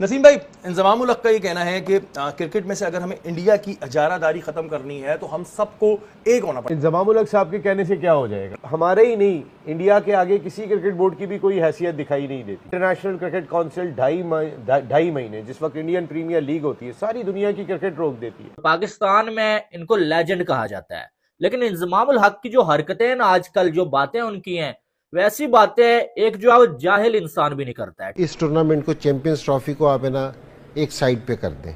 नसीम भाई, इंजमाम उल हक का ये कहना है कि क्रिकेट में से अगर हमें इंडिया की इजारादारी खत्म करनी है तो हम सबको एक होना पड़ेगा। इंजमाम उल हक साहब के कहने से क्या हो जाएगा? हमारे ही नहीं, इंडिया के आगे किसी क्रिकेट बोर्ड की भी कोई हैसियत दिखाई नहीं देती। इंटरनेशनल क्रिकेट काउंसिल ढाई महीने जिस वक्त इंडियन प्रीमियर लीग होती है, सारी दुनिया की क्रिकेट रोक देती है। पाकिस्तान में इनको लेजेंड कहा जाता है, लेकिन इंजमाम उल हक की जो हरकतें हैं ना, आजकल जो बातें उनकी हैं, वैसी बातें एक जो है जाहिल इंसान भी नहीं करता है। इस टूर्नामेंट को, चैंपियंस ट्रॉफी को आप है ना एक साइड पे कर दें।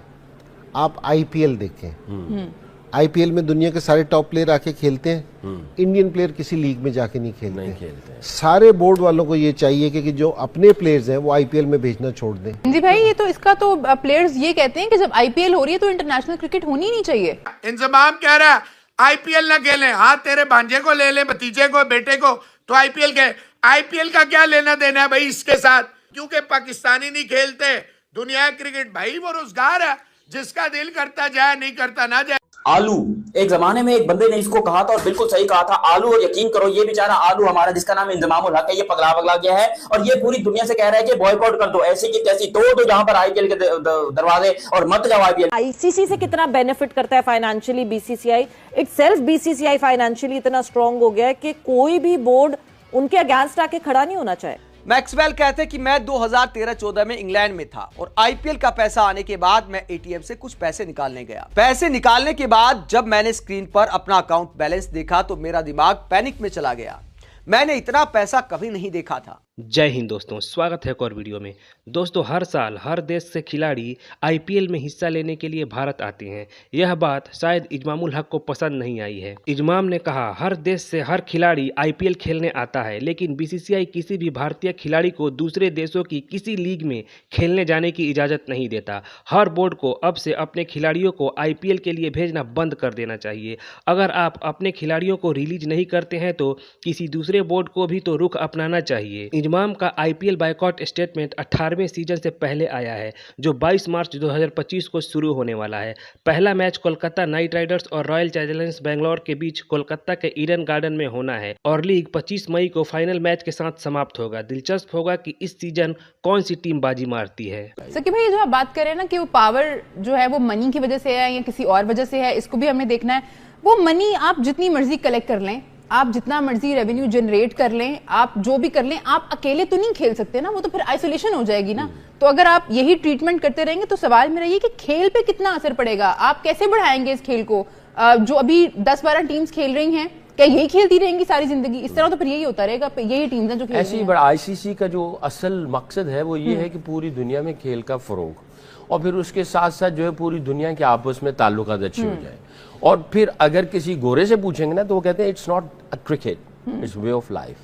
आप आईपीएल देखें, आईपीएल में दुनिया के सारे टॉप प्लेयर आके खेलते हैं। इंडियन प्लेयर किसी लीग में जाके नहीं खेलते। सारे बोर्ड वालों को ये चाहिए कि जो अपने प्लेयर्स हैं वो आईपीएल में भेजना छोड़ दें। जी भाई, ये तो इसका तो प्लेयर्स ये कहते हैं कि जब आईपीएल हो रही है तो इंटरनेशनल क्रिकेट होनी नहीं चाहिए। इंजमाम कह रहा है आईपीएल ना खेलें। हाँ, तेरे भांजे को ले ले, भतीजे को, बेटे को, तो आईपीएल के आईपीएल का क्या लेना देना है भाई इसके साथ? क्योंकि पाकिस्तानी नहीं खेलते। दुनिया क्रिकेट भाई वो रोजगार है, जिसका दिल करता जाए, नहीं करता ना जाए। आलू, एक जमाने में एक बंदे ने इसको कहा था और बिल्कुल सही कहा था, आलू। और यकीन करो ये बेचारा आलू हमारा, जिसका नाम इंजमाम उल हक है, ये पगला गया है और ये पूरी दुनिया से कह रहा है कि बॉयकॉट कर दो, ऐसी की तैसी तोड़ दो जहां पर आईपीएल के दरवाजे, और मत जाओ आईपीएल। आईसीसी से कितना बेनिफिट करता है financially BCCI? Itself BCCI financially इतना स्ट्रांग हो गया है कि कोई भी बोर्ड उनके अगेंस्ट आके खड़ा नहीं होना चाहे। मैक्सवेल कहते हैं कि मैं 2013-14 में इंग्लैंड में था और आईपीएल का पैसा आने के बाद मैं एटीएम से कुछ पैसे निकालने गया। पैसे निकालने के बाद जब मैंने स्क्रीन पर अपना अकाउंट बैलेंस देखा तो मेरा दिमाग पैनिक में चला गया। मैंने इतना पैसा कभी नहीं देखा था। जय हिंद दोस्तों, स्वागत है एक और वीडियो में। दोस्तों, हर साल हर देश से खिलाड़ी आईपीएल में हिस्सा लेने के लिए भारत आते हैं। यह बात शायद इंजमाम उल हक को पसंद नहीं आई है। इंजमाम ने कहा हर देश से हर खिलाड़ी आईपीएल खेलने आता है, लेकिन बीसीसीआई किसी भी भारतीय खिलाड़ी को दूसरे देशों की किसी लीग में खेलने जाने की इजाज़त नहीं देता। हर बोर्ड को अब से अपने खिलाड़ियों को आईपीएल के लिए भेजना बंद कर देना चाहिए। अगर आप अपने खिलाड़ियों को रिलीज नहीं करते हैं तो किसी दूसरे बोर्ड को भी तो रुख अपनाना चाहिए। इंजमाम का आईपीएल बायकॉट स्टेटमेंट 18वें सीजन से पहले आया है, जो 22 मार्च 2025 को शुरू होने वाला है। पहला मैच कोलकाता नाइट राइडर्स और रॉयल चैलेंजर्स बेंगलोर के बीच कोलकाता के ईडन गार्डन में होना है और लीग 25 मई को फाइनल मैच के साथ समाप्त होगा। दिलचस्प होगा कि इस सीजन कौन सी टीम बाजी मारती है। सकी भाई, जो आप बात कर रहे हैं ना कि वो पावर जो है वो मनी की वजह से है या किसी और वजह से है, इसको भी हमें देखना है। वो मनी आप जितनी मर्जी कलेक्ट कर लें, आप जितना मर्जी रेवेन्यू जनरेट कर लें, आप जो भी कर लें, आप अकेले तो नहीं खेल सकते ना। वो तो फिर आइसोलेशन हो जाएगी ना। तो अगर आप यही ट्रीटमेंट करते रहेंगे तो सवाल मेरा ये कि खेल पे कितना असर पड़ेगा, आप कैसे बढ़ाएंगे इस खेल को? जो अभी 10-12 टीम्स खेल रही हैं, क्या यही खेलती रहेंगी सारी जिंदगी? इस तरह तो फिर यही होता रहेगा, यही टीम्स हैं जो खेल ऐसी। बड़ा आईसीसी का जो असल मकसद है वो ये है कि पूरी दुनिया में खेल का फरोग, और फिर उसके साथ साथ जो है पूरी दुनिया के आपस में ताल्लुकात अच्छे हो जाए। और फिर अगर किसी गोरे से पूछेंगे ना तो वो कहते हैं it's not a cricket, it's way of life,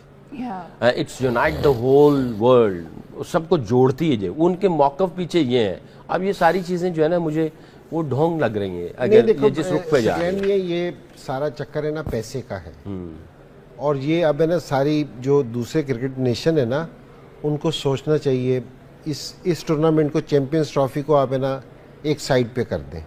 it's unite the whole world, सबको जोड़ती है। जो उनके मौकफ पीछे ये है। अब ये सारी चीजें जो है ना, मुझे वो ढोंग लग रही है अगर ये जिस रुख पे जा रही है। ये सारा चक्कर है ना पैसे का है। और ये अब है ना सारी जो दूसरे क्रिकेट नेशन है ना, उनको सोचना चाहिए। इस टूर्नामेंट को, चैंपियंस ट्रॉफी को आप है ना एक साइड पे कर दें।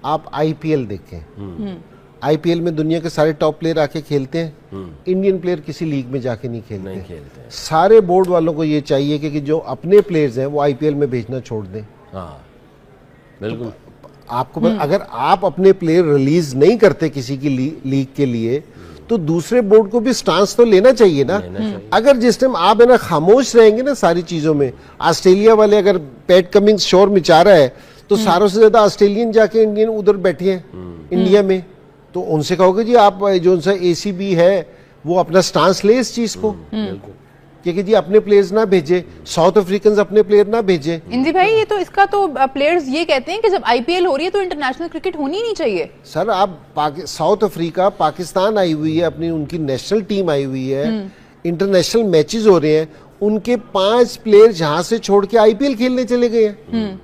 आप आईपीएल देखें, आईपीएल में दुनिया के सारे टॉप प्लेयर आके खेलते हैं। इंडियन प्लेयर किसी लीग में जाके नहीं खेलते। सारे बोर्ड वालों को ये चाहिए कि जो अपने प्लेयर्स हैं वो आईपीएल में भेजना छोड़ दें। हाँ, बिल्कुल। आपको अगर आप अपने प्लेयर रिलीज नहीं करते किसी की लीग के लिए, तो दूसरे बोर्ड को भी स्टांस तो लेना चाहिए ना। अगर जिस टाइम आप है ना खामोश रहेंगे ना सारी चीजों में, ऑस्ट्रेलिया वाले अगर पैट कमिंग्स शोर मचा रहा है तो सारों से ज्यादा ऑस्ट्रेलियन जाके इंडियन उधर बैठे हैं इंडिया में, तो उनसे कहोगे जी आप जो सा एसीबी है वो अपना स्टांस ले इस चीज को, क्योंकि जी अपने प्लेयर्स ना भेजे, साउथ अफ्रीकन अपने प्लेयर ना भेजे। इंजी भाई, ये तो इसका तो प्लेयर्स ये कहते हैं कि जब आईपीएल हो रही है तो इंटरनेशनल क्रिकेट होनी नहीं चाहिए। सर, आप साउथ अफ्रीका, पाकिस्तान आई हुई है, अपनी उनकी नेशनल टीम आई हुई है, इंटरनेशनल मैचेस हो रहे हैं, उनके 5 प्लेयर जहां से छोड़ के आईपीएल खेलने चले गए हैं।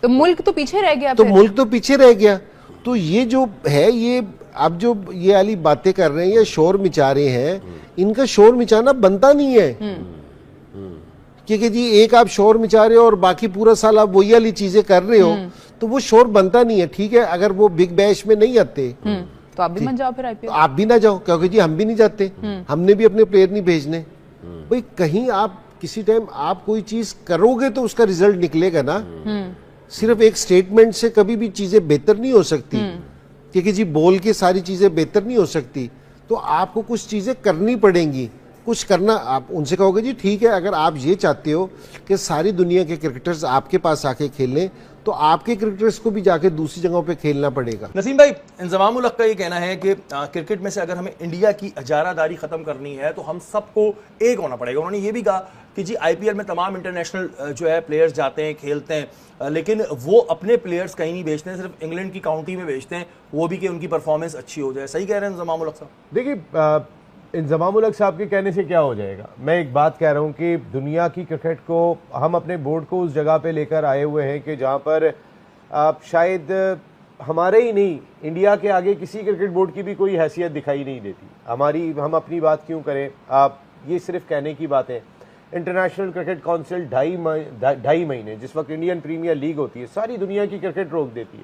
तो मुल्क तो पीछे रह गया। मुल्क तो पीछे रह गया। तो ये जो है, ये अब जो ये वाली बातें कर रहे हैं या शोर मचा रहे हैं, इनका शोर मचाना बनता नहीं है। क्योंकि जी एक आप शोर मचा रहे हो और बाकी पूरा साल आप वही वाली चीजें कर रहे हो, तो वो शोर बनता नहीं है। ठीक है, अगर वो बिग बैश में नहीं आते तो आप भी मत जाओ, फिर आईपीएल आप भी ना जाओ, क्योंकि जी हम भी नहीं जाते, हमने भी अपने प्लेयर नहीं भेजने। भाई कहीं आप किसी टाइम आप कोई चीज करोगे तो उसका रिजल्ट निकलेगा ना। सिर्फ एक स्टेटमेंट से कभी भी चीजें बेहतर नहीं हो सकती, क्योंकि जी बोल के सारी चीजें बेहतर नहीं हो सकती। तो आपको कुछ चीजें करनी पड़ेंगी, कुछ करना। आप उनसे कहोगे जी ठीक है, अगर आप ये चाहते हो कि सारी दुनिया के क्रिकेटर्स आपके पास आके खेलें, तो आपके क्रिकेटर्स को भी जाके दूसरी जगहों पे खेलना पड़ेगा। नसीम भाई, इंजमामुल हक का ये कहना है कि क्रिकेट में से अगर हमें इंडिया की इजारादारी खत्म करनी है तो हम सबको एक होना पड़ेगा। उन्होंने ये भी कहा कि जी आईपीएल में तमाम इंटरनेशनल जो है प्लेयर्स जाते हैं, खेलते हैं, लेकिन वो अपने प्लेयर्स कहीं नहीं बेचते हैं, सिर्फ इंग्लैंड की काउंटी में बेचते हैं, वो भी कि उनकी परफॉर्मेंस अच्छी हो जाए। सही कह रहे हैं इंजमामुल हक साहब? देखिए, इंजमामुल हक साहब के कहने से क्या हो जाएगा। मैं एक बात कह रहा हूँ कि दुनिया की क्रिकेट को हम अपने बोर्ड को उस जगह पे लेकर आए हुए हैं कि जहाँ पर शायद हमारे ही नहीं, इंडिया के आगे किसी क्रिकेट बोर्ड की भी कोई हैसियत दिखाई नहीं देती। हम अपनी बात क्यों करें, ये सिर्फ कहने की बात है। इंटरनेशनल क्रिकेट काउंसिल 2.5 महीने, जिस वक्त इंडियन प्रीमियर लीग होती है, सारी दुनिया की क्रिकेट रोक देती है,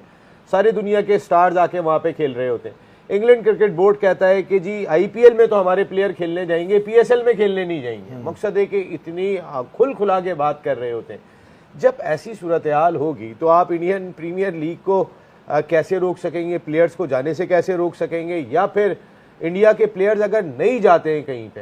सारी दुनिया के स्टार्स आके वहाँ पे खेल रहे होते हैं। इंग्लैंड क्रिकेट बोर्ड कहता है कि जी आईपीएल में तो हमारे प्लेयर खेलने जाएंगे, पीएसएल में खेलने नहीं जाएंगे। मकसद है कि इतनी खुला के बात कर रहे होते हैं। जब ऐसी सूरत हाल होगी तो आप इंडियन प्रीमियर लीग को कैसे रोक सकेंगे, प्लेयर्स को जाने से कैसे रोक सकेंगे, या फिर इंडिया के प्लेयर्स अगर नहीं जाते हैं कहीं पे,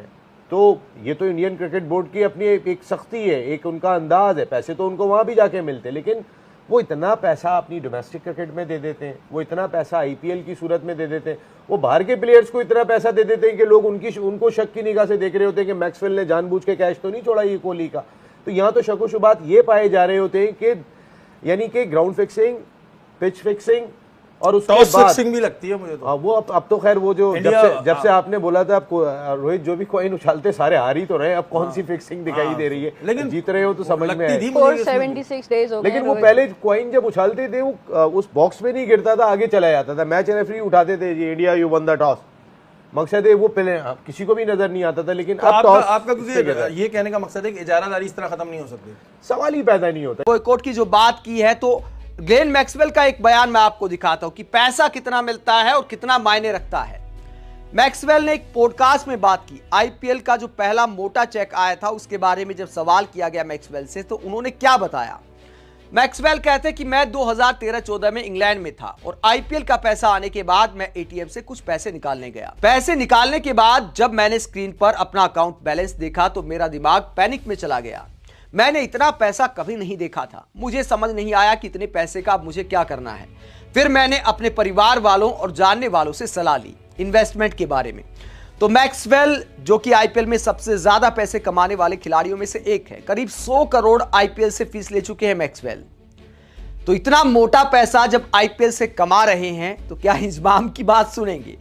तो ये तो इंडियन क्रिकेट बोर्ड की अपनी एक सख्ती है, एक उनका अंदाज है। पैसे तो उनको वहाँ भी जाके मिलते हैं, लेकिन वो इतना पैसा अपनी डोमेस्टिक क्रिकेट में दे देते हैं, वो इतना पैसा आईपीएल की सूरत में दे देते हैं, वो बाहर के प्लेयर्स को इतना पैसा दे देते हैं कि लोग उनको शक की निगाह से देख रहे होते हैं कि मैक्सवेल ने जानबूझ के कैश तो नहीं छोड़ा ये कोहली का। तो यहाँ तो शक व शुबात ये पाए जा रहे होते हैं कि यानी कि ग्राउंड फिक्सिंग, पिच फिक्सिंग और उसके बाद फिक्सिंग भी लगती है मुझे तो। वो अब तो खैर वो जो जब से आपने बोला था आपको रोहित, जो भी कॉइन उछालते सारे हार ही तो रहे, अब कौन सी फिक्सिंग दिखाई दे रही है, लेकिन जीत रहे हो तो समझ में आए। 476 डेज हो गए। लेकिन वो पहले कॉइन जब उछालते थे वो उस बॉक्स में नहीं गिरता था, आगे चला जाता था। मैच रेफरी उठाते थे जी India you won the toss, मकसद है वो पहले किसी को भी नजर नहीं आता था, लेकिन तो अब आपका ये कहने का मकसद है कि इजारादारी इस तरह खत्म नहीं हो सकती, सवाल ही पैदा नहीं होता। बॉयकॉट की जो बात की है, तो ग्लेन मैक्सवेल का एक बयान मैं आपको दिखाता हूं कि पैसा कितना मिलता है और कितना मायने रखता है। मैक्सवेल ने एक पॉडकास्ट में बात की। आईपीएल का जो पहला मोटा चेक आया था उसके बारे में जब सवाल किया गया मैक्सवेल से, तो उन्होंने क्या बताया। मैक्सवेल कहते कि मैं 2013-14 में इंग्लैंड में था और आईपीएल का पैसा आने के बाद मैं एटीएम से कुछ पैसे निकालने गया। पैसे निकालने के बाद जब मैंने स्क्रीन पर अपना अकाउंट बैलेंस देखा तो मेरा दिमाग पैनिक में चला गया। मैंने इतना पैसा कभी नहीं देखा था, मुझे समझ नहीं आया कि इतने पैसे का अब मुझे क्या करना है। फिर मैंने अपने परिवार वालों और जानने वालों से सलाह ली इन्वेस्टमेंट के बारे में। तो मैक्सवेल जो कि आईपीएल में सबसे ज्यादा पैसे कमाने वाले खिलाड़ियों में से एक है, करीब 100 करोड़ आईपीएल से फीस ले चुके हैं मैक्सवेल। तो इतना मोटा पैसा जब आईपीएल से कमा रहे हैं तो क्या इंजमाम की बात सुनेंगे?